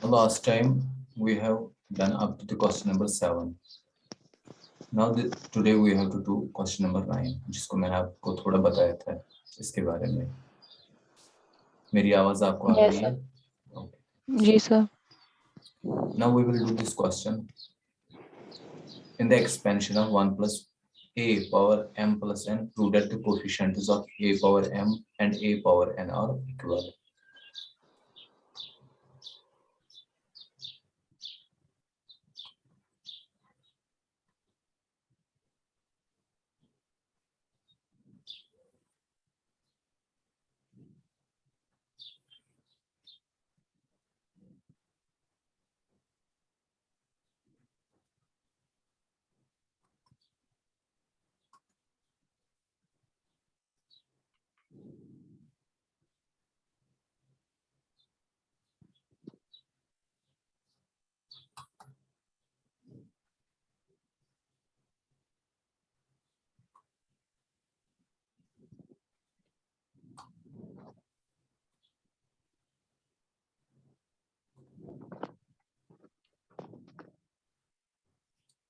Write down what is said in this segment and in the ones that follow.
Last time we have done up to the question number 7. Now today we have to do question number 9, जिसको मैंने आपको थोड़ा बताया था इसके बारे में. मेरी आवाज आपको आ रही है? जी sir. Now we will do this question in the expansion of 1 plus a power m plus n, prove that the coefficients of a power m and a power n are equal.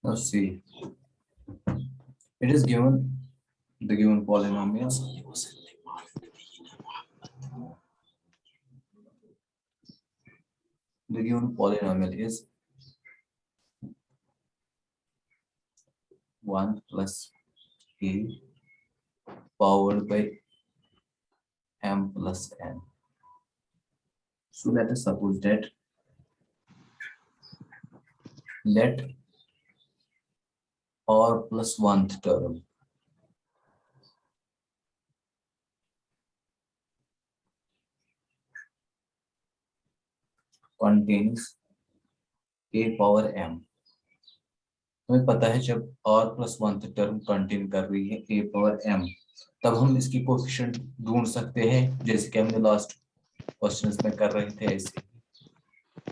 Now see, it is given the given polynomials. The given polynomial is 1 plus a powered by m plus n. So let us suppose that let r plus 1th term contains a power m. हमें पता है जब r plus 1th term contain कर रही है a power m, तब हम इसकी कोफिशिएंट ढूंढ सकते हैं, जैसे कि हमने लास्ट क्वेश्चंस में कर रहे थे ऐसे.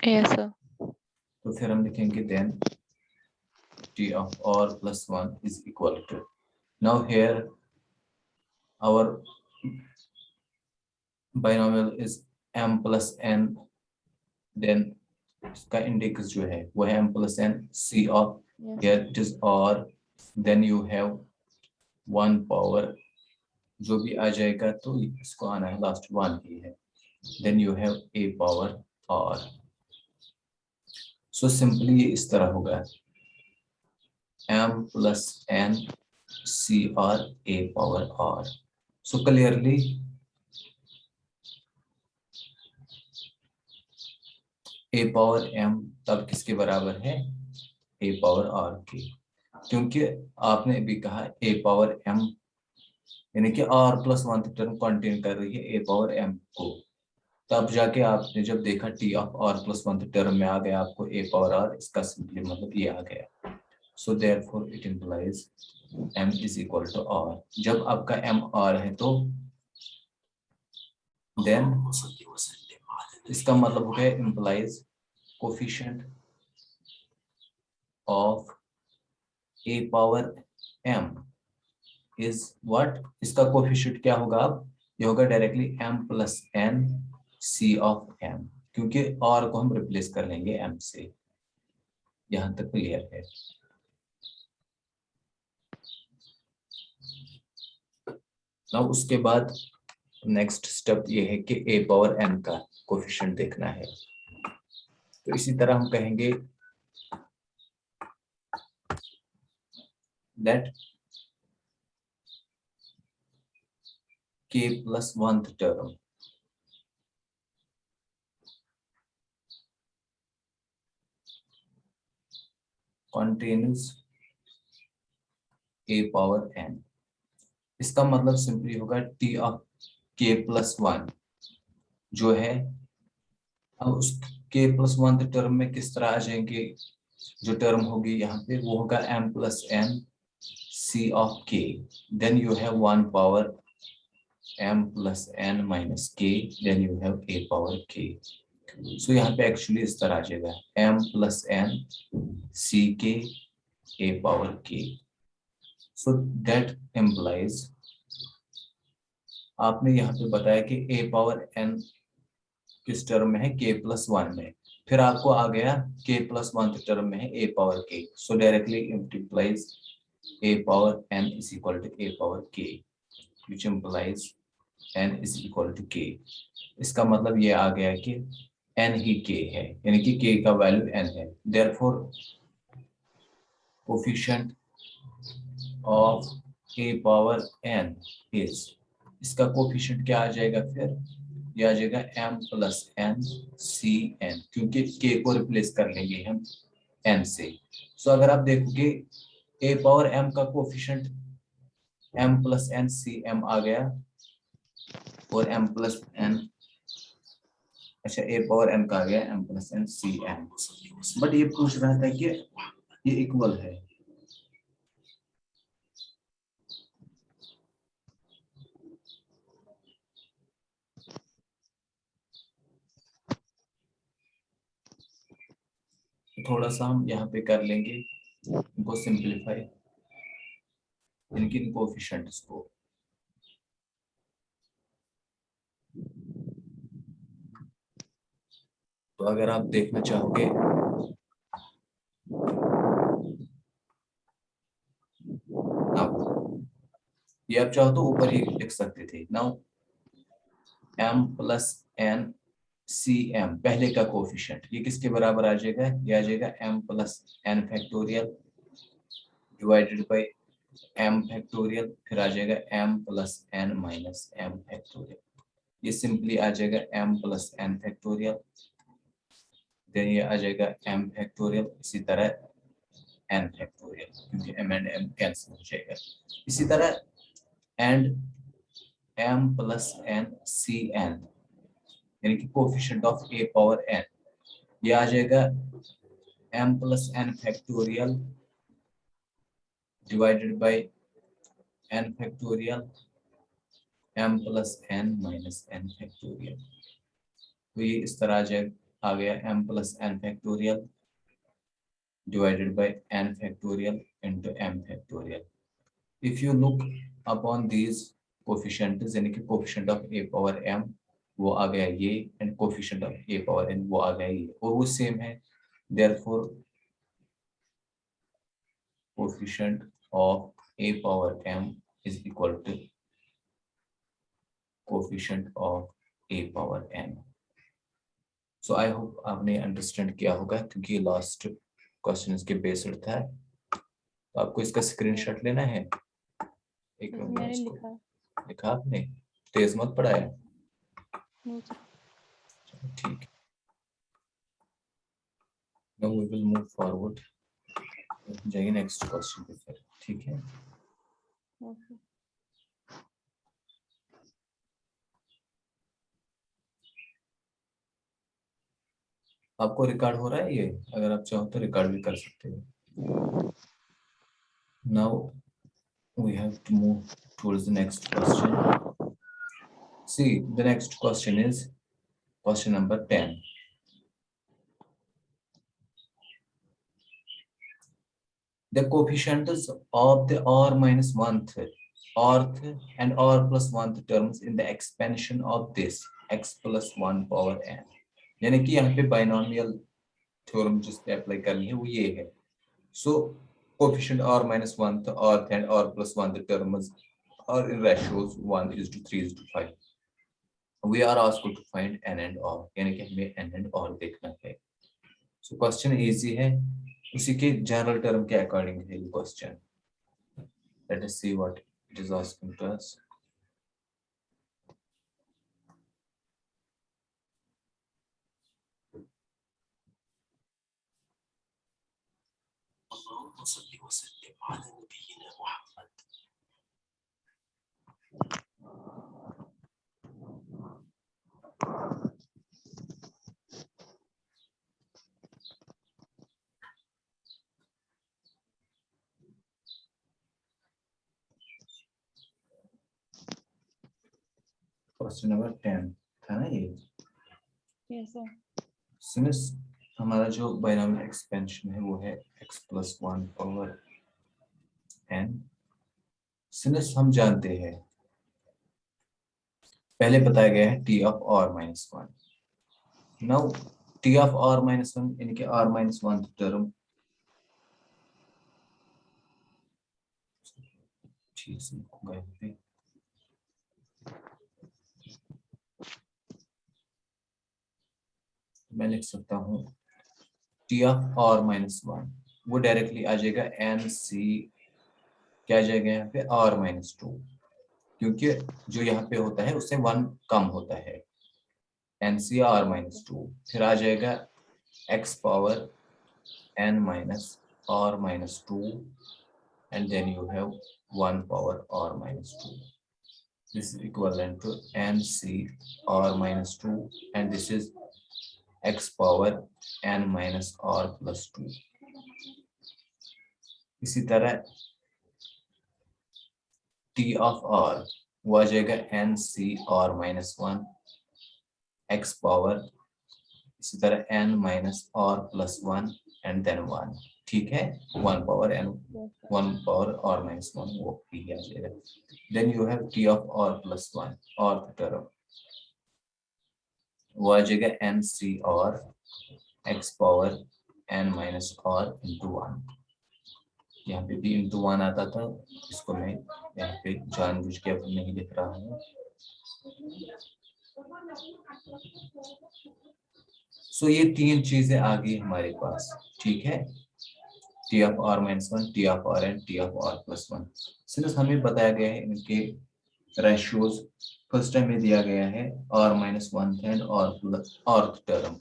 Yes sir. तो फिर हम लिखेंगे then t of r plus 1 is equal to, now here our binomial is m plus n, then इसका इंडेक्स जो है वो है m plus n, c of here it is r, then you have 1 power, जो भी आ जाएगा तो इसको आना है लास्ट 1 ही है, then you have a power r. So simply ये इस तरह होगा m plus n c r a power r. So clearly a power m तब किसके बराबर है? a power r के, क्योंकि आपने भी कहा a power m यानी कि r plus 1th term contain कर रही है a power m को, तब जाके आपने जब देखा t of r plus 1th term में आ गया आपको a power r, इसका सिंपली मतलब ये आ गया. So therefore it implies m is equal to r. जब आपका m r है तो then इसका मतलब हो गया implies coefficient of a power m is what? इसका कोफिशिएंट क्या होगा? अब ये होगा directly m plus n c of m, क्योंकि r को हम रिप्लेस कर लेंगे m से. यहां तक क्लियर है? नाउ उसके बाद नेक्स्ट स्टेप ये है कि a पावर n का कोफिशिएंट देखना है. तो इसी तरह हम कहेंगे that k plus 1th term contains a power n. इसका मतलब सिंपली होगा t of k plus 1 जो है, अब उस k plus 1th टर्म में किस तरह आ जाएंगे, जो टर्म होगी यहाँ पे वो होगा m plus n c of k, then you have 1 power m plus n minus k, then you have a power k. So यहाँ पे एक्चुअली इस तरह आ जाएगा m plus n c k a power k. So that implies, आपने यहाँ पे बताया कि a power n किस टर्म में है? k plus 1 में, फिर आपको आ गया k प्लस 1 टर्म में है a power k, so directly implies a power n is equal to a power k, which implies n is equal to k। इसका मतलब ये आ गया कि n ही k है, यानी कि k का वैल्यू n है। Therefore coefficient of a power n is, इसका कोफिशिएंट क्या आ जाएगा फिर, ये आ जाएगा m plus n c n, क्योंकि k को रिप्लेस कर लेंगे हम n से। सो अगर आप देखोगे a पावर m का coefficient m plus n c m आ गया, और m प्लस n, अच्छा a पावर m का आ गया m plus n c m। But ये पूछ रहा था कि ये इक्वल है, थोड़ा सा हम यहाँ पे कर लेंगे इनको सिंप्लीफाई, इनकी कोफिशिएंट्स को। तो अगर आप देखना चाहोगे, ये आप चाहो तो ऊपर ही लिख सकते थे। नाउ m प्लस n सी m पहले का कोफिशिएंट, ये किसके बराबर आ जाएगा, ये आ जाएगा m plus n factorial divided by m factorial, फिर आ जाएगा m plus n minus m factorial. ये सिंपली आ जाएगा m plus n factorial, then ये आ जाएगा m फैक्टोरियल, इसी तरह n फैक्टोरियल, क्योंकि m एंड m कैंसिल हो जाएगा। इसी तरह and m plus n C n, यानी कि coefficient of a power n, ये आ जाएगा m plus n factorial divided by n factorial m plus n minus n factorial. तो ये इस तरह आ गया m plus n factorial divided by n factorial into m factorial. If you look upon these coefficients, यानी कि coefficient of a power m वो आ गया ये, and coefficient of a power n वो आ गया ये, और वो सेम है। Therefore coefficient of a power m is equal to coefficient of a power n। So I hope आपने अंडरस्टैंड किया होगा, क्योंकि लास्ट क्वेश्चन इसके बेस्ड था। तो आपको इसका स्क्रीनशॉट लेना है, एक मिनट में मैंने इसको लिखा। लिखा आपने, तेज मत पढ़ाया, नहीं सर। ठीक है। Now we will move forward, जाइए नेक्स्ट क्वेश्चन पे फिर, ठीक है। ओके। आपको रिकॉर्ड हो रहा है ये, अगर आप चाहो तो रिकॉर्ड भी कर सकते हो। Now we have to move towards the next question. See, the next question is question number 10. The coefficients of the r minus 1th, rth and r plus 1th terms in the expansion of this x plus 1 power n, यानी कि यहाँ पे binomial theorem जिस पे apply करनी है वो ये है। सो coefficient r minus 1th, rth and r plus 1th terms are in ratios 1:3:5. We are asked to find n and r, यानी कि हमें n and r देखना है। सो क्वेश्चन इजी है, उसी के जनरल टर्म के अकॉर्डिंग है ये क्वेश्चन। Let us see what it is asking to us. Question number 10 था ना ये। Yes sir. सिंस हमारा जो बाइनोमियल एक्सपेंशन है वो है x plus 1 power n। Since हम जानते हैं, पहले बताया गया है t of r minus 1। Now T of R minus one यानी कि आर माइनस वन टर्म, ठीक से लिखूंगा यहाँ पे, मैं लिख सकता हूँ T of R minus one, वो डायरेक्टली आ जाएगा एन सी, क्या आ जाएगा यहाँ पे आर माइनस टू, क्योंकि जो यहाँ पे होता है उससे वन कम होता है, N C R minus two, फिर आ जाएगा X power N minus R minus two, and then you have 1 power r minus 2. This is equivalent to nc r minus 2, and this is x power n minus r plus 2. इसी तरह t of r वो आ जाएगा nc r minus 1 x power, इसी तरह n minus r plus 1 and then 1, ठीक है, 1 power n 1 power r minus 1 वो भी आ जाएगा। Then you have t of r plus 1 और term वो आ जाएगा n c r x power n minus r into 1, यहाँ पे भी into 1 आता था, इसको मैं यहाँ पे जानबूझ के अब नहीं लिख रहा हूँ। सो ये तीन चीजें आ गई हमारे पास, ठीक है, T of R minus one, T of R and T of R plus one. Since हमें बताया गया है इनके रेशियोज, फर्स्ट टाइम में दिया गया है R minus one and R plus R term,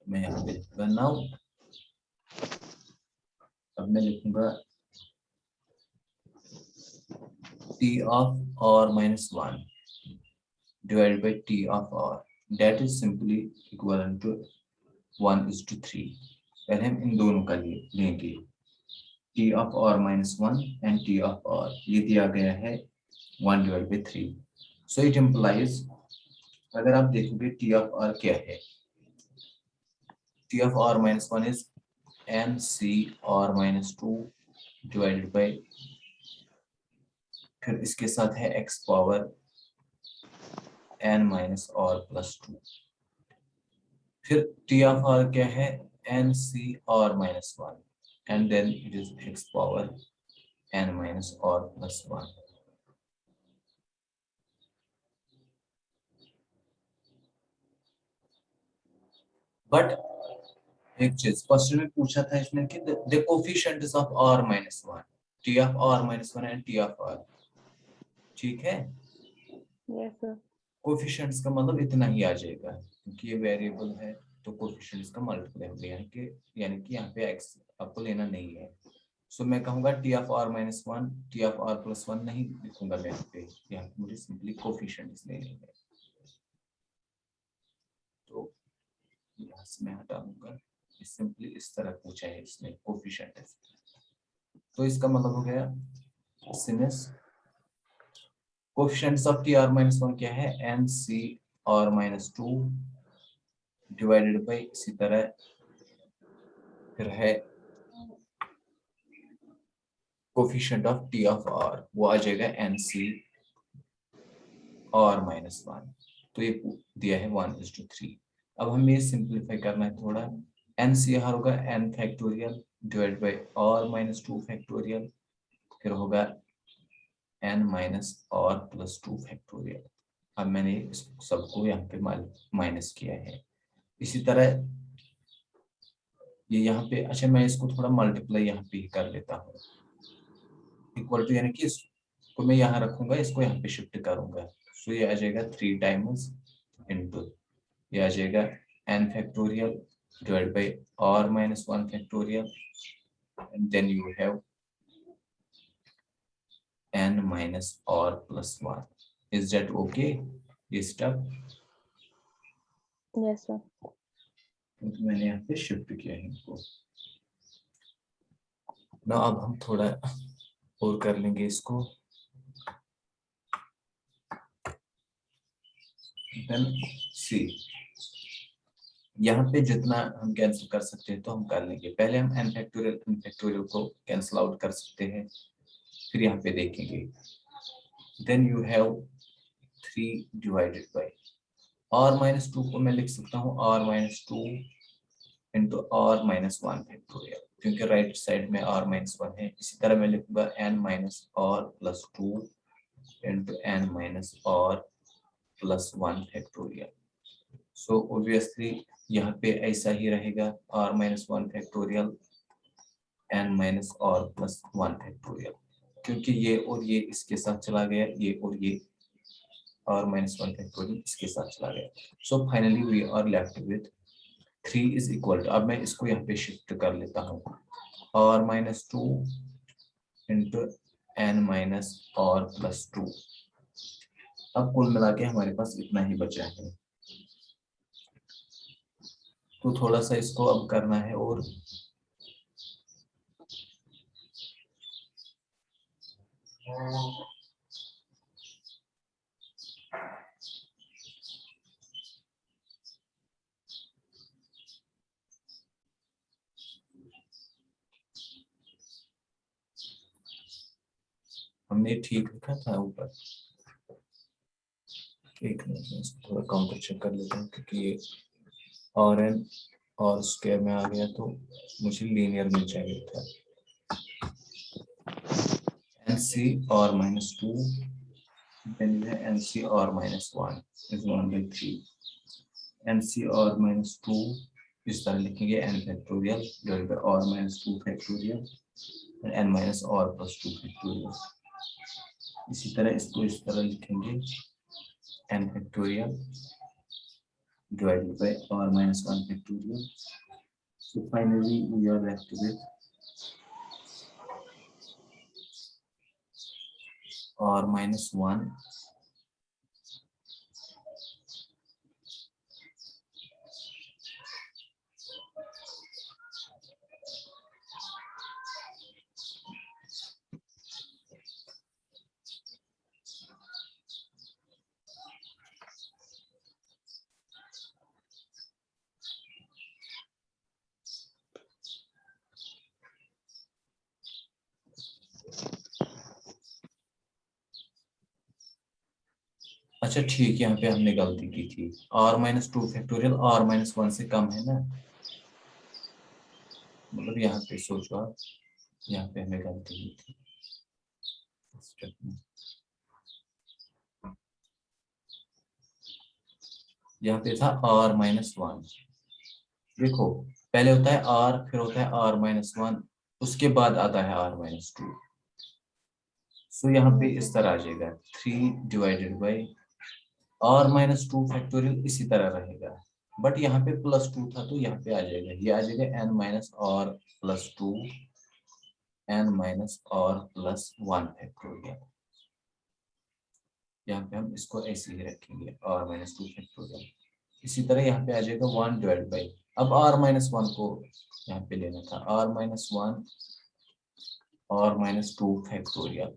मैं यहाँ पे लिखूंगा नाउ, अब मैं लिखूंगा T of R minus one divided by t of r, that is simply equivalent to 1:3। पहले हम इन दोनों का लेंगे, t of r minus 1 and t of r, ये दिया गया है 1/3। so it implies, अगर आप देखोगे t of r क्या है, t of r minus 1 is nc r minus 2 divided by, फिर इसके साथ है x power n minus r plus 2, फिर t of r क्या है nc r minus 1 and then it is x power n minus r plus 1। But एक चीज question में पूछा था इसने कि the coefficients of r minus 1, t of r minus 1 and t of r, ठीक है, Yes, sir. कोफिशिएंट्स का मतलब इतना ही आ जाएगा, क्योंकि ये वेरिएबल है तो कोफिशिएंट्स का मल्टीप्लाई हो गया, यानी कि यहाँ पे x आपको लेना नहीं है। सो मैं कहूंगा T of R minus one, T of R plus one नहीं लिखूंगा मैं यहाँ पे मुझे सिंपली कोफिशिएंट्स लेने हैं, तो यहाँ से मैं हटा दूंगा, सिंपली इस तरह पूछा है इसने कोफिशिएंट्स, तो इसका मतलब हो गया since coefficients of T R minus one क्या है N C R minus two divided by, इसी तरह फिर है coefficient of T of R, वो आ जाएगा N C R minus one, तो ये दिया है 1:3। अब हमें ये सिंप्लीफाई करना है थोड़ा, एन सी आर होगा N factorial divide by R minus two factorial, फिर होगा N minus R plus two factorial. अब मैंने इस सबको यहाँ पे माइनस किया है, इसी तरह ये यहाँ पे, अच्छा मैं इसको थोड़ा मल्टीप्लाई यहाँ पे कर लेता हूँ, इक्वल टू यानी कि इसको मैं यहाँ रखूंगा, इसको यहाँ पे शिफ्ट करूंगा, सो ये आ जाएगा 3 टाइम्स इनटू, ये आ जाएगा n factorial divide by r minus 1 factorial and then you have n minus r plus 1। Is that okay ये स्टेप? Yes, sir. तो मैंने यहाँ पे शिफ्ट किया है इनको ना, अब हम थोड़ा और कर लेंगे इसको, देन सी यहाँ पे जितना हम कैंसिल कर सकते हैं तो हम कर लेंगे, पहले हम n फैक्टोरियल को कैंसिल आउट कर सकते हैं, फिर यहाँ पे देखेंगे then you have 3 divided by r-2 को मैं लिख सकता हूँ r-2 इंटू r-1 फैक्टोरियल, क्योंकि राइट साइड में r-1 है। इसी तरह मैं लिखूंगा n-r+2 into n-r+1 factorial. So obviously यहाँ पे ऐसा ही रहेगा r-1 फैक्टोरियल n-r+1 फैक्टोरियल, क्योंकि ये और ये इसके साथ चला गया, ये और ये r-1 फैक्टोरियल इसके साथ चला गया। So finally we are left with 3 is equal to, अब मैं इसको यहाँ पे शिफ्ट कर लेता हूँ, r-2 इंटू n-r+2। अब कुल मिला के हमारे पास इतना ही बचा है। तो थोड़ा सा इसको अब करना है और हमने ठीक लिखा था ऊपर। एक मिनट थोड़ा काउंटर चेक कर लेता हूँ, क्योंकि ये और एन और स्क्वायर में आ गया तो मुझे लीनियर मिल जाएगा था। NC r-2 then you have NC r-1 is 1/3। NC r-2 इस तरह लिखेंगे n factorial divided bye r-2 factorial n-r+2 factorial. इसी तरह इसको इस तरह लिखेंगे n factorial divided by r-1 factorial. So finally we are left with r-1 अच्छा ठीक, यहाँ पे हमने गलती की थी, r-2 फैक्टोरियल r-1 से कम है ना, मतलब यहाँ पे सोचो आप, यहाँ पे हमें गलती की थी। यहाँ पे था r-1, देखो पहले होता है r, फिर होता है r-1, उसके बाद आता है r-2। सो यहाँ पे इस तरह आ जाएगा 3 डिवाइडेड बाई r-2 फैक्टोरियल इसी तरह रहेगा, बट यहाँ पे +2 था तो यहाँ पे आ जाएगा, ये आ जाएगा n-r+2 n-r+1 फैक्टोरियल। यहाँ पे हम इसको ऐसे ही रखेंगे r-2 फैक्टोरियल। इसी तरह यहाँ पे आ जाएगा 1 डिवाइड बाई, अब r-1 को यहाँ पे लेना था, r-1 r-2 factorial.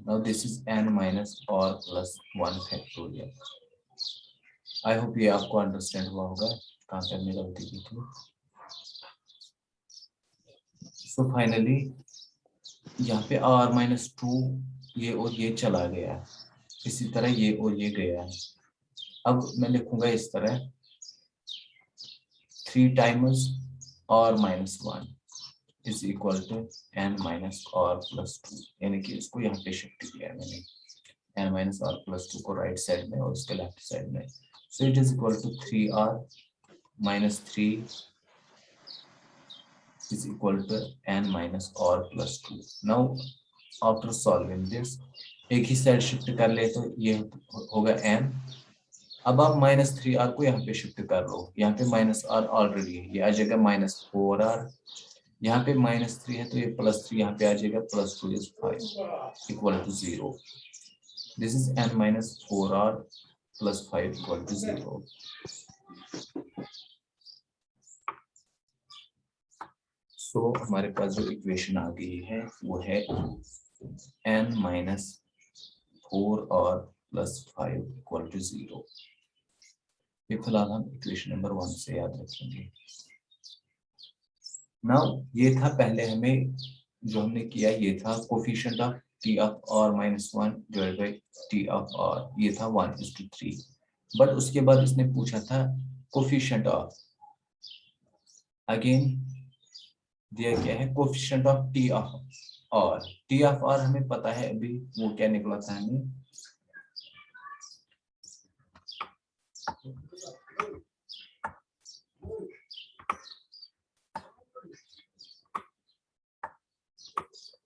Now this is n-r+1 factorial. I hope ये आपको अंडरस्टैंड हुआ होगा कहाँ पे हमने गलती की थी। सो फाइनली यहाँ पे r-2 ये और ये चला गया, इसी तरह ये और ये गया। अब मैं लिखूंगा इस तरह 3 times r-1 is equal to n-r+2, यानी कि इसको यहाँ पे शिफ्ट किया है मैंने, n-r+2 को राइट साइड में और उसके लेफ्ट साइड में। So it is equal to 3r minus 3 is equal to n-r+2. Now after solving this, एक ही साइड शिफ्ट कर ले तो ये होगा n। अब आप -3r को यहाँ पे शिफ्ट कर लो, यहाँ पे -r ऑलरेडी है, ये आ जाएगा -4r, यहाँ पे -3 है तो ये +3 यहाँ पे आ जाएगा, +2 is 5 equal to 0. This is n-4r plus 5 equal to 0. So हमारे पास जो इक्वेशन आ गई है वो है n-4r plus 5 equal to 0. ये फिलहाल हम इक्वेशन नंबर 1 से याद रखेंगे। नाउ ये था पहले हमें जो हमने किया, ये था coefficient of T of R minus 1 divide by T of R, ये था 1:3। बट उसके बाद इसने पूछा था कोफिशिएंट ऑफ, अगेन दिया क्या है coefficient of T of R. T of R हमें पता है अभी वो क्या निकला था हमें,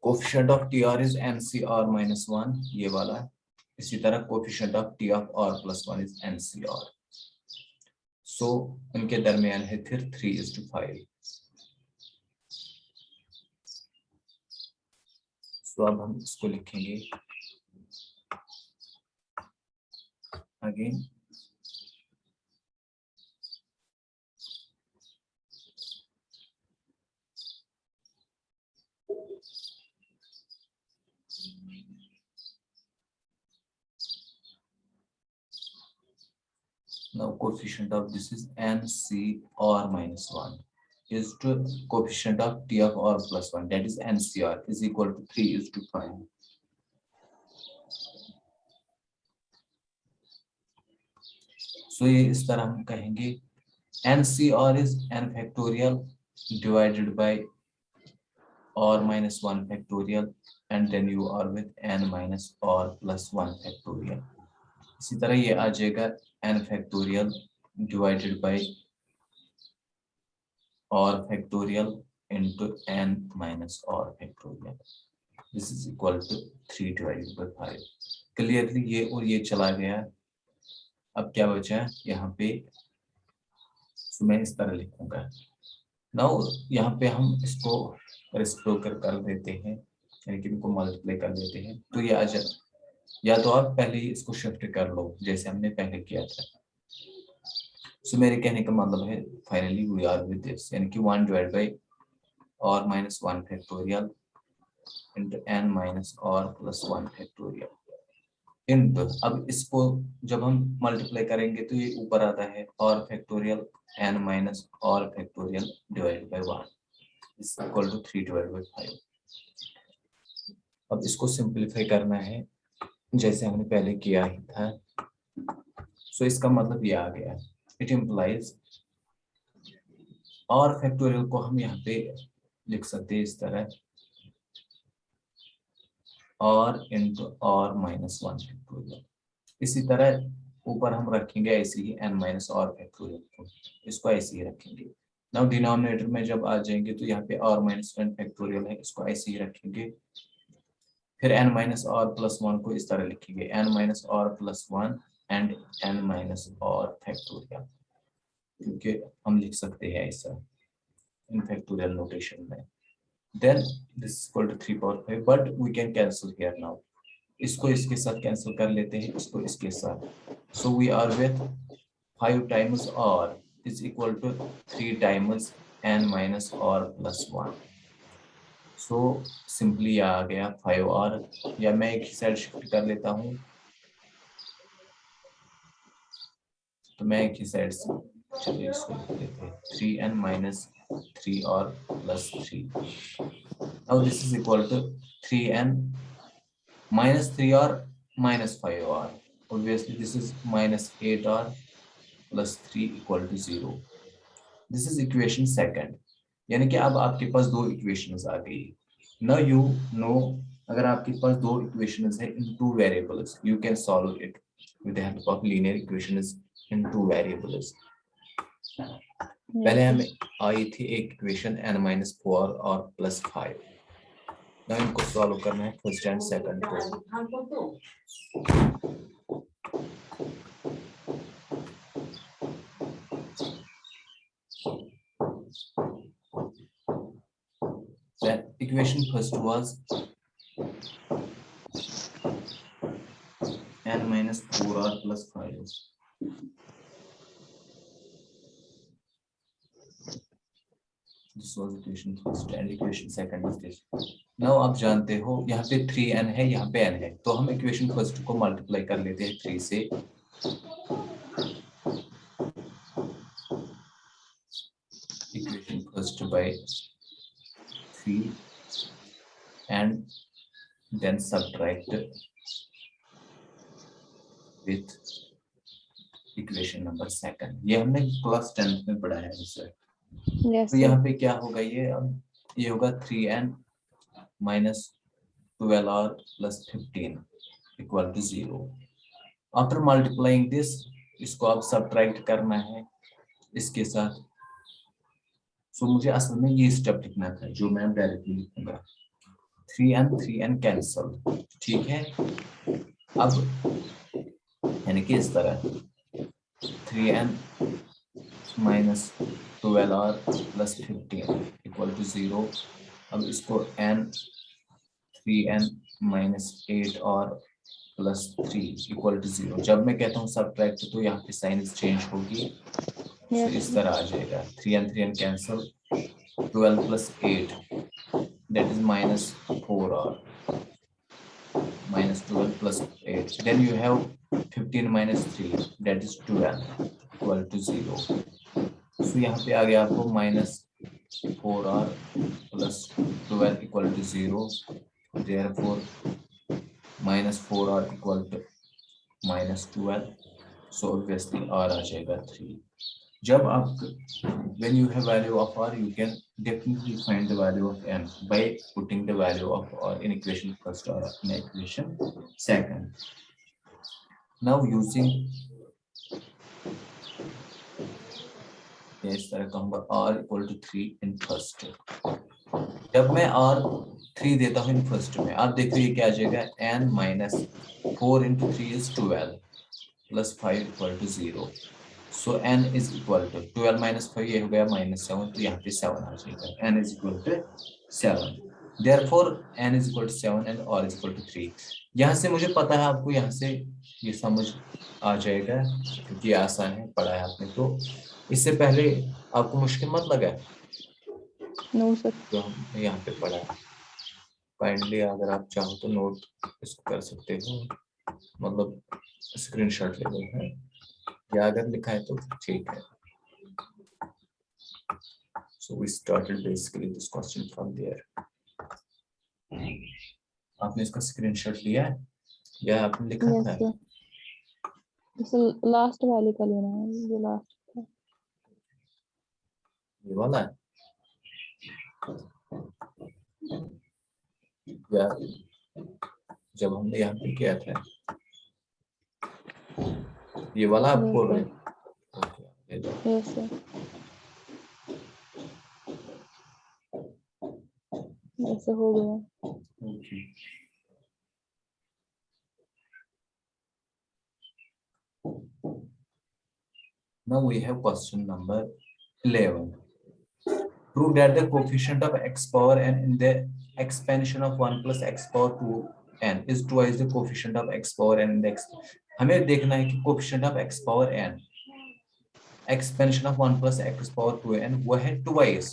coefficient of T R is NCR minus 1, ये वाला। इसी तरह coefficient of T of R plus 1 is NCR। So इनके दरमियान है फिर 3:5। तो अब हम इसको लिखेंगे again, now coefficient of this is NCR minus 1 is to coefficient of T of R plus 1, that is NCR is equal to 3:5। so ये इस तरह हम कहेंगे NCR is n factorial divided by R minus 1 factorial and then you are with n minus R plus 1 factorial। इसी तरह ये आ जाएगा n factorial divided by R factorial into n minus R factorial, this is equal to 3 divided by 5। Clearly ये और ये चला गया। अब क्या बचा यहाँ पे, तो मैं इस तरह लिखूंगा। नाउ यहाँ पे हम इसको रेसिप्रोकल कर देते हैं, यानी कि इनको मल्टीप्लाई कर देते हैं, तो ये आ जाए। या तो आप पहले ही इसको शिफ्ट कर लो जैसे हमने पहले किया था। सो मेरे कहने का मतलब है finally we are with this, यानी कि 1 divide by r minus 1 factorial into n minus r plus 1 factorial into, अब इसको जब हम मल्टीप्लाई करेंगे तो ये ऊपर आता है r factorial n minus r factorial divide by 1 is equal to 3 divide by 5। अब इसको सिंपलीफाई करना है जैसे हमने पहले किया ही था। सो इसका मतलब ये आ गया, इट इम्प्लाइज r फैक्टोरियल को हम यहाँ पे लिख सकते हैं इस तरह r into r minus 1 factorial. इसी तरह ऊपर हम रखेंगे ऐसे ही n माइनस r फैक्टोरियल को, इसको ऐसे ही रखेंगे। नाउ डिनोमिनेटर में जब आ जाएंगे तो यहाँ पे r माइनस 1 फैक्टोरियल है, इसको ऐसे ही रखेंगे। फिर n माइनस r प्लस 1 को इस तरह लिखेंगे n minus r plus 1 and n minus r factorial, क्योंकि हम लिख सकते हैं ऐसा इन फैक्टोरियल नोटेशन में। Then this is equal to 3 power 5, but we can cancel here now। इसको इसके साथ कैंसिल कर लेते हैं, इसको इसके साथ। So we are with 5 times r is equal to 3 times n minus r plus 1। So simply आ गया 5r, या मैं एक ही साइड शिफ्ट कर लेता हूँ, तो मैं एक ही साइड से चलिए इसको लिख लेते हैं 3n minus 3r plus 3। Now this is equal to 3n minus 3r minus 5r, obviously this is minus 8r plus 3 equal to 0। this is equation second, यानी कि अब आपके पास दो इक्वेशंस आ गई। now you know अगर आपके पास दो इक्वेशंस है in two variables, you can solve it with the help of linear equations in two variables। पहले हमें आई थी एक इक्वेशन n minus 4 और plus 5। now इनको सॉल्व करना है फर्स्ट एंड सेकंड को। Then equation first was n minus 4r plus 5। This was equation first and equation second is this। now आप जानते हो यहाँ पे 3n है, यहाँ पे n है, तो हम equation first को मल्टीप्लाई कर लेते हैं 3 से। equation first by 3 and then subtract with equation number second. ये हमने क्लास 10 में पढ़ा है सर। Yes, तो sir. यहाँ पे क्या होगा, ये अब ये होगा 3n minus 12r plus 15 equal to 0. After multiplying this, इसको अब सब्ट्रैक्ट करना है इसके साथ। सो मुझे असल में ये स्टेप लिखना था जो मैं डायरेक्टली लिखूंगा। 3n कैंसल, ठीक है। अब यानी कि इस तरह 3n minus 12r plus 15 equal to 0। अब इसको n 3n minus 8r plus 3 equal to 0। जब मैं कहता हूँ सब्ट्रैक्ट तो यहाँ पे साइन चेंज होगी। तो Yes, इस sir. तरह आ जाएगा 3n cancel, 12 plus 8 that is minus 4r minus 12 plus 8, then you have 15 minus 3 that is 12 equal to 0। so यहाँ पे आ गया आपको minus 4r plus 12 equal to 0, therefore minus 4r equal to minus 12, so obviously r आ जाएगा 3। जब आप when you have value of r, you can definitely find the value of n by putting the value of r in equation first or in equation second. Now using इस तरह कहूँगा r equal to 3 in first। जब मैं r 3 देता हूँ in first में, आप देखो ये क्या आ जाएगा, n minus 4 into 3 is 12 plus 5 equal to 0। So n is equal to 12 minus 5, ये हो गया -7, तो यहाँ पे 7 आ जाएगा। n is equal to 7, therefore n is equal to 7 and r is equal to 3। यहाँ से मुझे पता है आपको यहाँ से ये समझ आ जाएगा क्योंकि आसान है, पढ़ा है आपने। तो इससे पहले आपको मुश्किल मत लगा No, sir. जो हमने यहाँ पे पढ़ा है। काइंडली अगर आप चाहो तो नोट इसको कर सकते हो, मतलब स्क्रीनशॉट ले लो है, या अगर लिखा है तो ठीक है। So we started basically this question from there। आपने इसका स्क्रीनशॉट लिया है या आपने लिखा Yes, था? sir. This last वाले का लेना है, ये last का। ये वाला है या जब हमने यहाँ पे किया था ये वाला आप बोल रहे हो? Yes, sir. ऐसे हो गया। Okay. Now we have question number 11. Prove that the coefficient of x power n in the expansion of 1 plus x power 2n is twice the coefficient of x power n in the x। हमें देखना है कि coefficient of x power n expansion of 1 plus x power 2n वो है twice,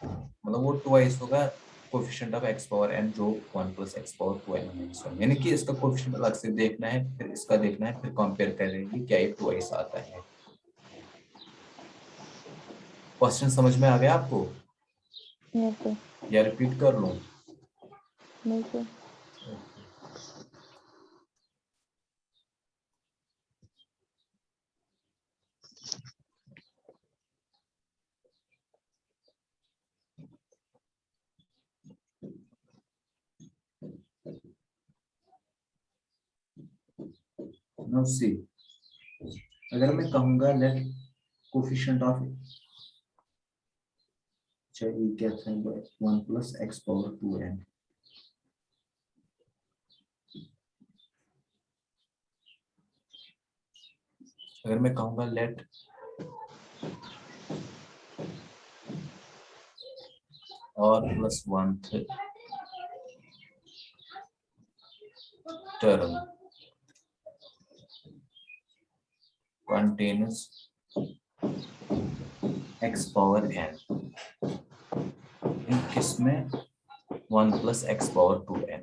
मतलब वो twice होगा coefficient of x power n जो 1 plus x power 2n minus 1, यानी कि इसका coefficient अलग से देखना है, फिर इसका देखना है, फिर कंपेयर करेंगे क्या ये twice आता है। क्वेश्चन समझ में आ गया आपको? Yes, sir. या रिपीट कर लूं? No, sir. Now see, अगर मैं कहूंगा लेट कोफिशिएंट ऑफ, चलिए क्या था, 1 plus x power 2n, अगर मैं कहूंगा लेट r plus 1th term contains x power n, इन किसमें 1 plus x power 2n,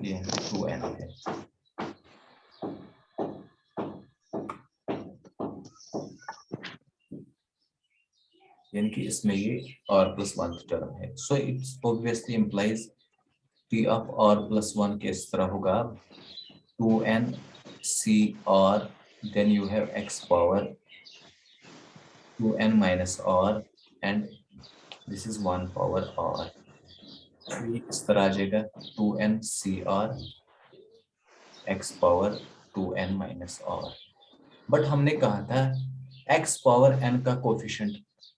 ये 2n है। यानी कि इसमें ये r+1 टर्म है। So it's obviously implies t of r+1 किस तरह होगा 2n CR, then you have x power 2n minus r and this is 1 power r। ये इस तरह आ जाएगा 2n CR x power 2n minus r। But हमने कहा था x पावर n का कोफिशिएंट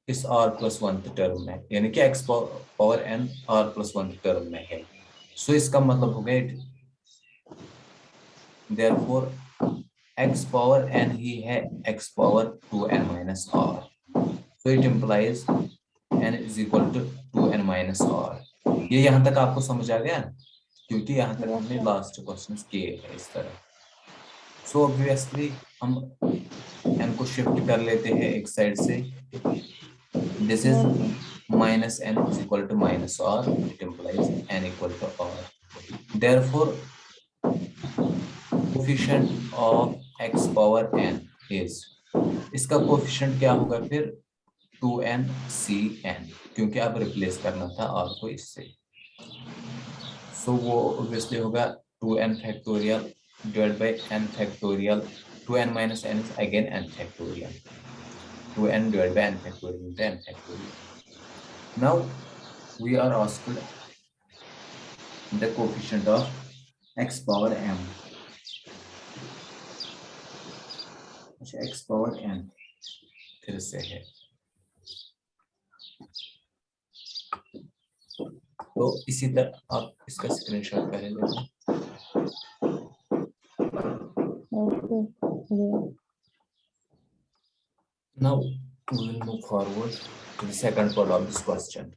इस r+1 टर्म में, यानी कि x power n r+1 term में है। सो इसका मतलब हो गया देयरफॉर x पावर n ही है x power 2n minus r। So it implies n is equal to 2n minus r। ये यहाँ तक आपको समझ आ गया, क्योंकि यहाँ तक हमने लास्ट क्वेश्चंस किए हैं इस तरह। सो ऑब्वियसली हम n को शिफ्ट कर लेते हैं एक साइड से। This is minus n is equal to minus r, it implies n equal to r। therefore coefficient of x power n is, इसका कोफिशिएंट क्या होगा फिर 2n Cn, क्योंकि अब रिप्लेस करना था r को इससे। सो वो ऑब्वियसली होगा 2n factorial divided by n factorial, 2n minus n is again n factorial, 2n divided by n factorial into n factorial। Now we are asked the coefficient of x power m। अच्छा x power n फिर से है, तो इसी तरह आप इसका screenshot कर लेंगे। Now we will move forward to the second part of this question।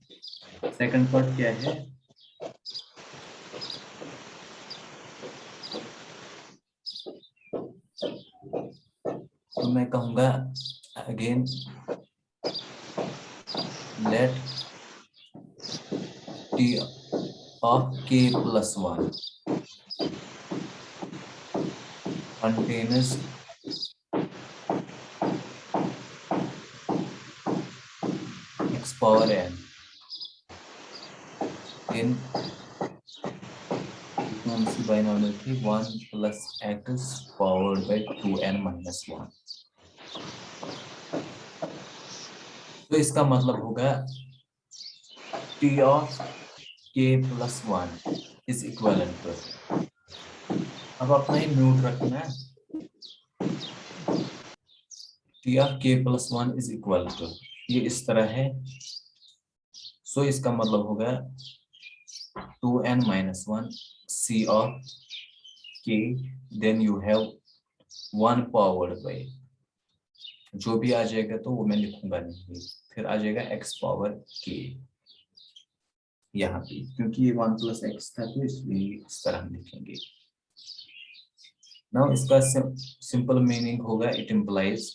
second part क्या है, तो मैं कहूँगा again let t of k+1 contains x power n in कौन सी बाइनोमियल थी 1 plus x powered by 2n minus 1। तो इसका मतलब होगा t of k+1 is equivalent to, अब अपना ही म्यूट रखना है, t of k+1 is equal to, ये इस तरह है। सो इसका मतलब होगा 2n minus 1 c of k, then you have 1 powered by, जो भी आ जाएगा तो वो मैं लिखूंगा नहीं, फिर आ जाएगा x पावर k यहाँ पे, क्योंकि ये 1 plus x था तो इसलिए इस तरह हम लिखेंगे। नाउ इसका सिंपल मीनिंग होगा it implies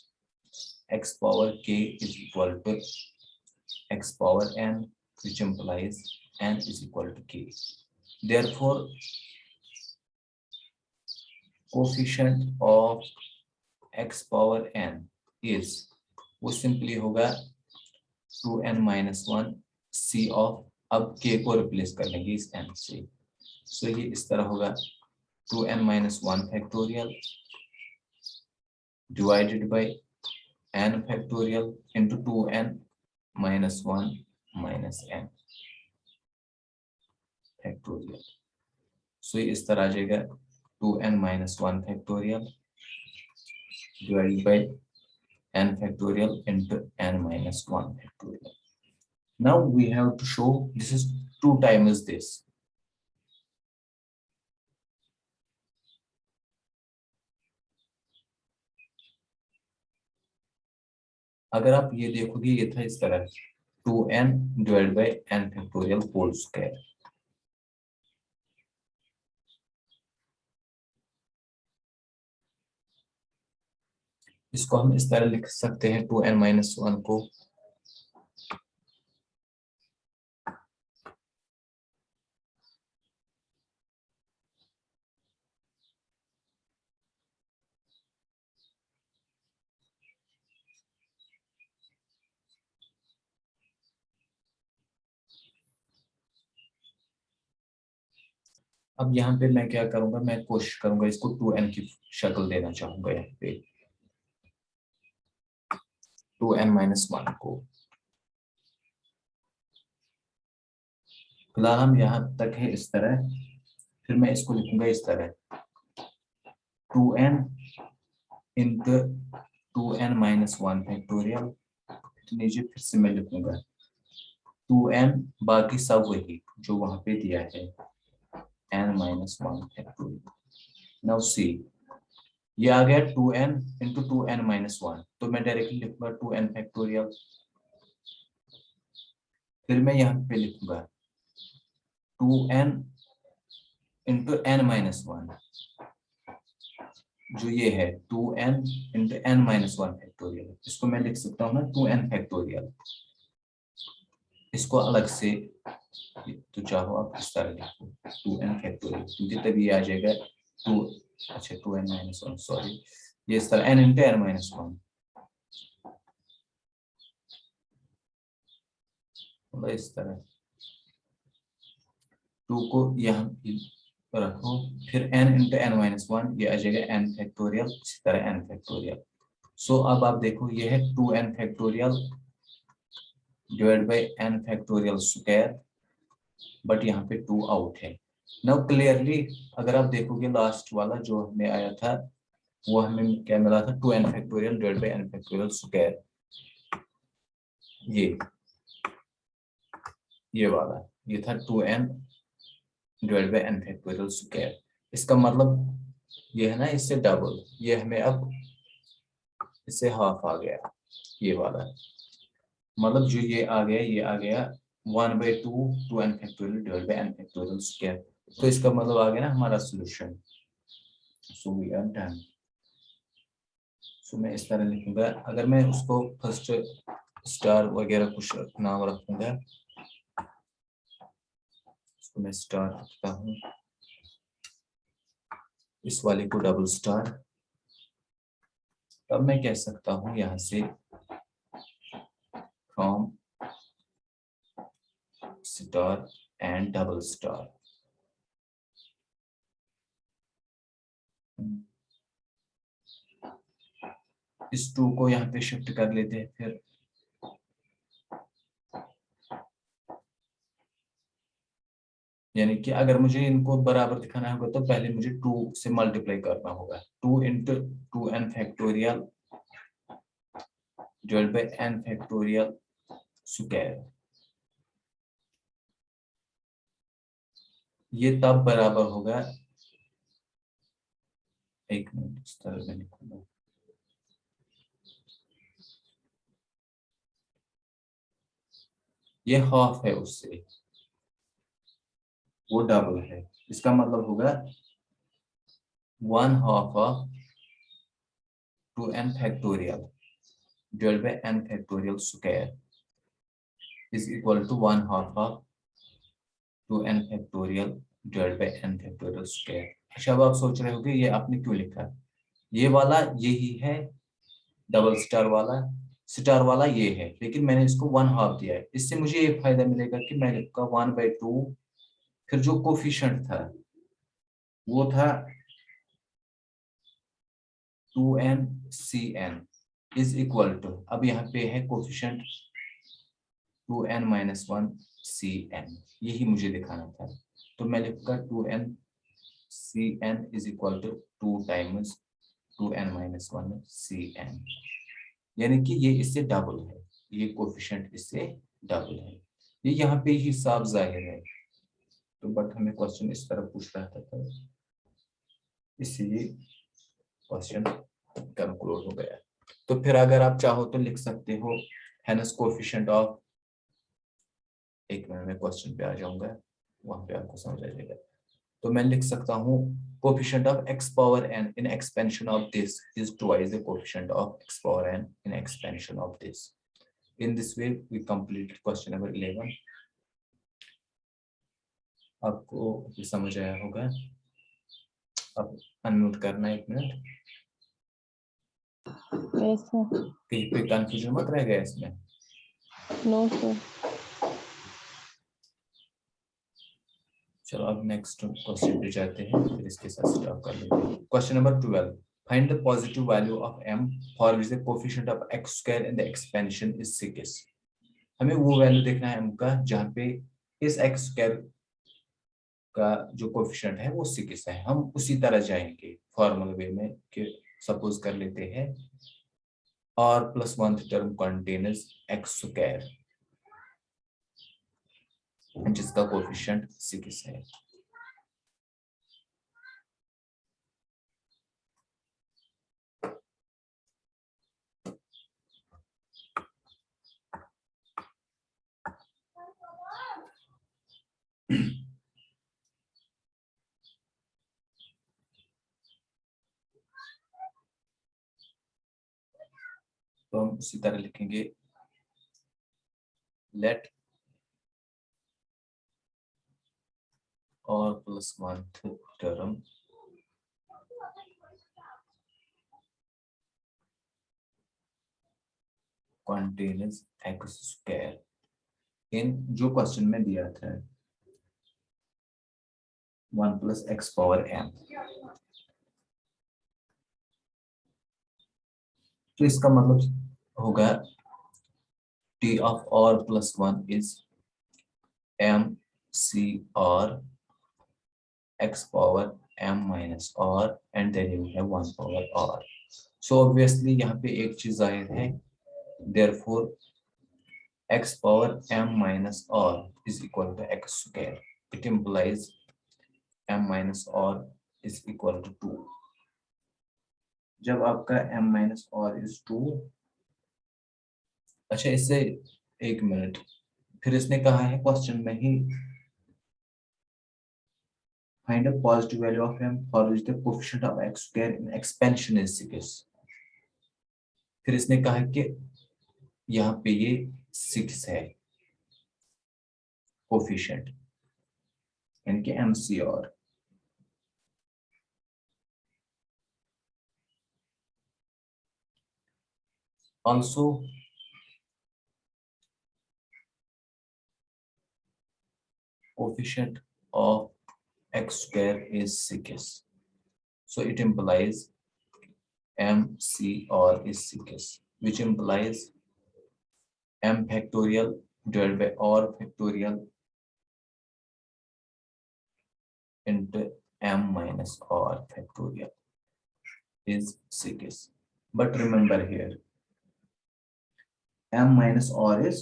x power k is equal to x power n, which implies n is equal to k। therefore coefficient of x power n is, वो सिंपली होगा 2n minus 1 c of, अब k को replace कर लेंगे इस n से। सो ये इस तरह होगा 2n minus 1 factorial divided by n factorial into 2n minus 1 minus n factorial। सो ये इस तरह आ जाएगा 2n minus 1 factorial divided by n factorial into n minus 1 factorial। Now we have to show this is 2 times this। अगर आप ये देखोगे ये था इस तरह 2n divided by n factorial whole square। इसको हम इस तरह लिख सकते हैं 2n minus 1 को अब यहाँ पे मैं क्या करूंगा, मैं कोशिश करूंगा इसको 2n की शक्ल देना चाहूंगा यहाँ पे 2n-1 को। फिलहाल हम यहाँ तक है इस तरह, फिर मैं इसको लिखूंगा इस तरह 2n इंटू 2n-1 फैक्टोरियल। नीचे फिर से मैं लिखूंगा 2n, बाकी सब वही जो वहां पे दिया है n-1 फैक्टोरियल। नाउ सी, ये आ गया 2n इंटू 2n-1, तो मैं डायरेक्टली लिखूंगा 2n फैक्टोरियल। फिर मैं यहाँ पे लिखूंगा 2n इंटू n-1, जो ये है 2n इंटू n-1 फैक्टोरियल। इसको मैं लिख सकता हूँ ना 2n फैक्टोरियल। इसको अलग से तो चाहो आप इस तरह लिखो 2n फैक्टोरियल, क्योंकि तभी आ जाएगा 2, अच्छा 2n-1, सॉरी, ये इस तरह n इंटू n-1, इस तरह 2 को यहाँ रखो, फिर n इंटू n-1, ये आ जाएगा n फैक्टोरियल, इसी तरह n फैक्टोरियल। सो अब आप देखो ये है 2n factorial divide by n factorial square, but यहाँ पे 2 आउट है। नाउ क्लियरली अगर आप देखोगे लास्ट वाला जो हमें आया था, वो हमें क्या मिला था 2n factorial divide by n factorial square, ये वाला, ये था 2n divide by n factorial square. इसका मतलब ये है ना इससे डबल, ये हमें अब इससे हाफ आ गया, ये वाला, मतलब जो ये आ गया, ये आ गया 1/2 2n factorial divide by n factorial square. तो इसका मतलब आ गया ना हमारा solution. So we are done. So मैं इस तरह लिखूंगा, अगर मैं उसको फर्स्ट स्टार वगैरह कुछ नाम रखूंगा, इसको मैं स्टार रखता हूँ, इस वाले को डबल स्टार। तब मैं कह सकता हूँ यहाँ से from star and double star. इस 2 को यहाँ पे शिफ्ट कर लेते हैं फिर, यानी कि अगर मुझे इनको बराबर दिखाना होगा तो पहले मुझे 2 से मल्टीप्लाई करना होगा, 2 into 2n factorial divide by n factorial square, ये तब बराबर होगा, एक मिनट इस तरह में लिखूंगा, ये हाफ है उससे, वो डबल है, इसका मतलब होगा 1/2 of 2n factorial divide by n factorial square is equal to 1/2 of 2n factorial divide by n factorial square. अच्छा अब आप सोच रहे होंगे ये आपने क्यों लिखा, ये वाला यही है डबल स्टार वाला ये है, लेकिन मैंने इसको 1/2 दिया है। इससे मुझे ये फायदा मिलेगा कि मैं लिखूंगा 1/2, फिर जो कोफिशिएंट था वो था 2n/cn इज इक्वल टू, अब यहाँ पे है कोफिशिएंट 2n-1 यही मुझे दिखाना था, तो मैं लिखूंगा 2n/cn is equal to 2 times 2n-1 यानी कि ये इससे डबल है, ये कोफिशिएंट इससे डबल है, ये यहाँ पे ही साफ जाहिर है। तो बट हमें क्वेश्चन इस तरह पूछ रहा था, इसलिए क्वेश्चन कंक्लूड हो गया। तो फिर अगर आप चाहो तो लिख सकते हो हेनस कोफिशिएंट ऑफ, एक मिनट में क्वेश्चन पे आ जाऊंगा, वहां पे आपको समझ आ जाएगा। तो मैं लिख सकता हूँ coefficient of x power n in expansion of this is twice the coefficient of x power n in expansion of this. In this way we completed question number 11। आपको ये समझ आया होगा। अब अनम्यूट करना 1 मिनट, यस सर। कहीं पे confusion मत रह गया इसमें। No sir. चलो अब नेक्स्ट क्वेश्चन पे जाते हैं, फिर इसके साथ स्टॉप कर लेते हैं। Question number 12, find the positive value of m for which the coefficient of x square in the expansion is 6। हमें वो वैल्यू देखना है m का जहां पे इस x स्क्वायर का जो कोएफिशिएंट है वो 6 है। हम उसी तरह जाएंगे फॉर्मल वे में कि सपोज कर लेते हैं r plus 1th term contains x square जिसका कोएफिशिएंट 6 है। तो हम उसी तरह लिखेंगे, let r plus 1th term contains x square in, जो क्वेश्चन में दिया था 1 प्लस x पावर m। तो इसका मतलब होगा t of r plus 1 is m c r x power m minus r and then you have 1 power r. So obviously यहाँ पे एक चीज जाहिर है, therefore x power m minus r is equal to x square. It implies m minus r is equal to 2. जब आपका m minus r is 2, अच्छा इससे एक मिनट, फिर इसने कहा है क्वेश्चन में ही find a positive value of m for which the coefficient of x square in expansion is 6. फिर इसने कहा कि यहाँ पे ये 6 है कोफिशिएंट, यानी कि MCR। also coefficient of x square is 6, so it implies MCR is 6, which implies m factorial divided by r factorial into m minus r factorial is 6. But remember here, m minus r is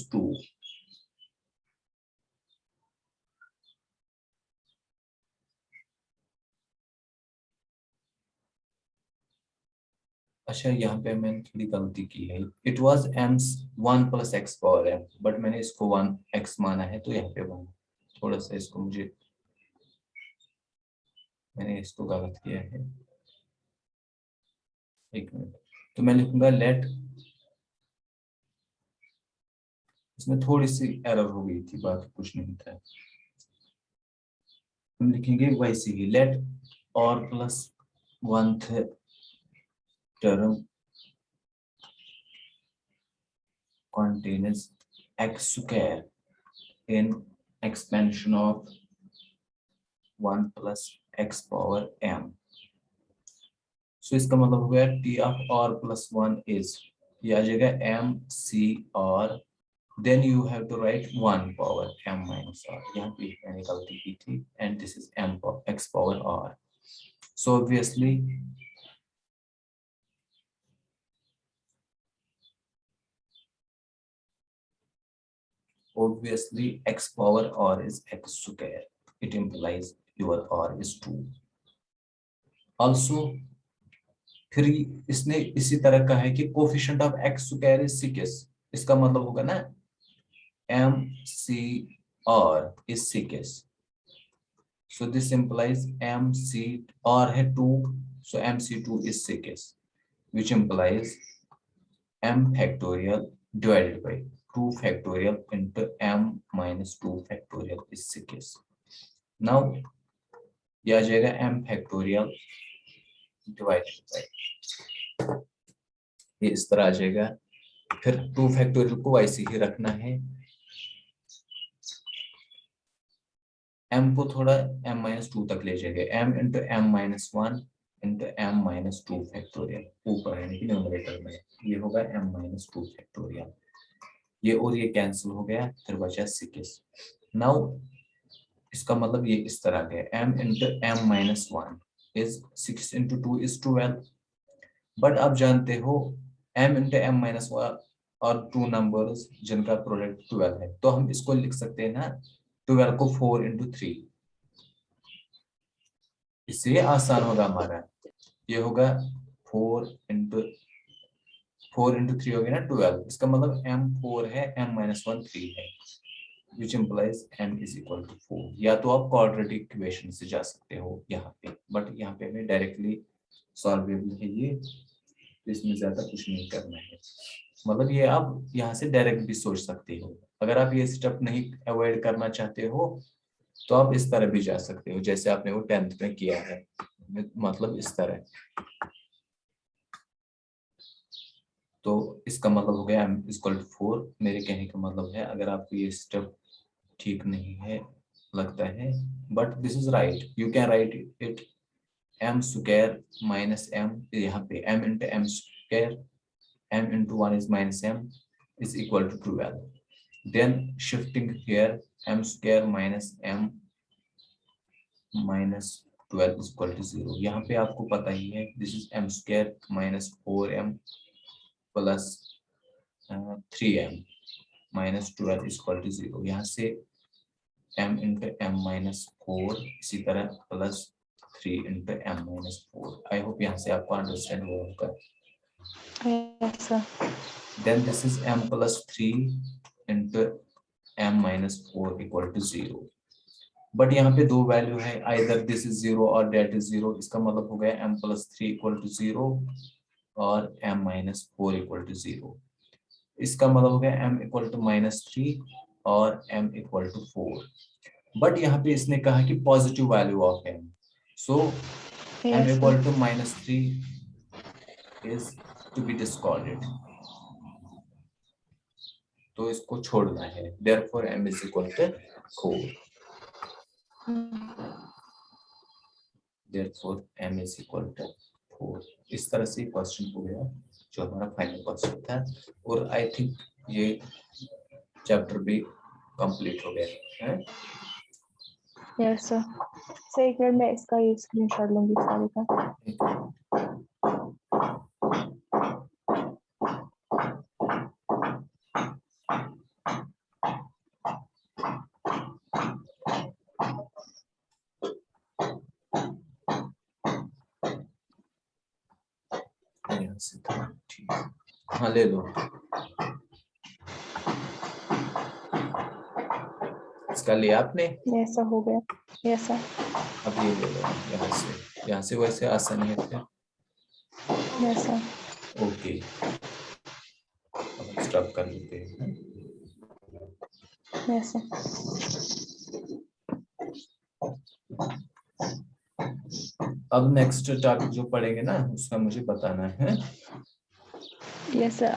2. अच्छा यहाँ पे मैंने थोड़ी गलती की है, it was m 1 plus x power m, but मैंने इसको 1x माना है, तो यहाँ पे 1, थोड़ा सा इसको मैंने इसको गलत किया है, एक मिनट। तो मैं लिखूंगा लेट, इसमें थोड़ी सी एरर हो गई थी, बाकी कुछ नहीं था। हम लिखेंगे वैसे ही, let r plus 1th term contains x square in expansion of 1 plus x power m. So इसका मतलब हो गया t of r plus 1 is, ये आ जाएगा m c r, then you have to write 1 power m minus r, यहाँ पे मैंने गलती की थी, and this is m x power r. So obviously x power r is x square. It implies your r is 2. Also फिर इसने इसी तरह का है कि coefficient of x square is 6, इसका मतलब होगा ना MCR is 6. So this implies MCR है 2, so MC2 is 6, which implies m factorial divided by 2 factorial into m minus 2 factorial is 6. Now यह आ जाएगा m factorial divided by, ये इस तरह आ जाएगा, फिर 2 फैक्टोरियल को वैसे ही रखना है, m को थोड़ा m-2 तक ले जाएंगे, m into m-1 into m-2 factorial ऊपर यानी कि न्यूमरेटर में, ये होगा m-2 फैक्टोरियल, ये और ये कैंसिल हो गया, फिर बचा 6। नाउ इसका मतलब ये इस तरह गया, m into m-1 is 6 into 2 is 12। But आप जानते हो m इंटू m-1 और 2 नंबर्स जिनका प्रोडक्ट 12 है, तो हम इसको लिख सकते हैं ना 12 को 4 इंटू 3, इससे आसान होगा हमारा, ये होगा 4 इंटू 3 हो गया ना 12, इसका मतलब m 4 है, m-1 3 है, which implies m is equal to 4। या तो आप क्वाड्रेटिक इक्वेशन से जा सकते हो यहाँ पे, बट यहाँ पे हमें डायरेक्टली सॉल्वेबल है ये, तो इसमें ज्यादा कुछ नहीं करना है, मतलब ये आप यहाँ से डायरेक्ट भी सोच सकते हो। अगर आप ये स्टेप नहीं अवॉइड करना चाहते हो तो आप इस तरह भी जा सकते हो, जैसे आपने वो 10th में किया है, मतलब इस तरह। तो इसका मतलब हो गया m इक्वल टू 4। मेरे कहने का मतलब है अगर आपको ये स्टेप ठीक नहीं है लगता है, but this is right, you can write it m square minus m, यहाँ पे m into m square, m into 1 is minus m is equal to 12. Then shifting here, m square minus m minus 12 is equal to 0. यहाँ पे आपको पता ही है, this is m square minus 4m plus 3m minus 12 is equal to 0. यहाँ से m into m minus 4 इसी तरह plus 3 into m minus 4. I hope यहाँ से आपको understand हुआ होगा। Yes, sir. Then this is m plus 3 into m minus 4 equal to 0. But यहाँ पे दो वैल्यू है, either this is 0 और that is 0, इसका मतलब हो गया m plus 3 equal to 0 और m minus 4 equal to 0। इसका मतलब हो गया m equal to minus 3 और m equal to 4। बट यहाँ पे इसने कहा कि positive value of m, so m Yes, equal sir. to minus 3 is to be discarded, तो इसको छोड़ना है, therefore m is equal to 4, therefore m is equal to 4। इस तरह से क्वेश्चन हो गया जो हमारा फाइनल क्वेश्चन था, और आई थिंक ये चैप्टर भी कंप्लीट हो गया है। Yes, sir. सर एक मिनट मैं इसका ये स्क्रीनशॉट लूंगी सारे का। यहाँ से था, ठीक है, हाँ ले लो, इसका लिया आपने? Yes, sir, हो गया। Yes, sir. अब ये ले लो, यहाँ से वैसे आसानी है फिर। Yes, sir. ओके, अब स्टॉप कर लेते हैं। Yes, sir. अब नेक्स्ट टॉपिक जो पढ़ेंगे ना उसका मुझे बताना है। Yes, sir.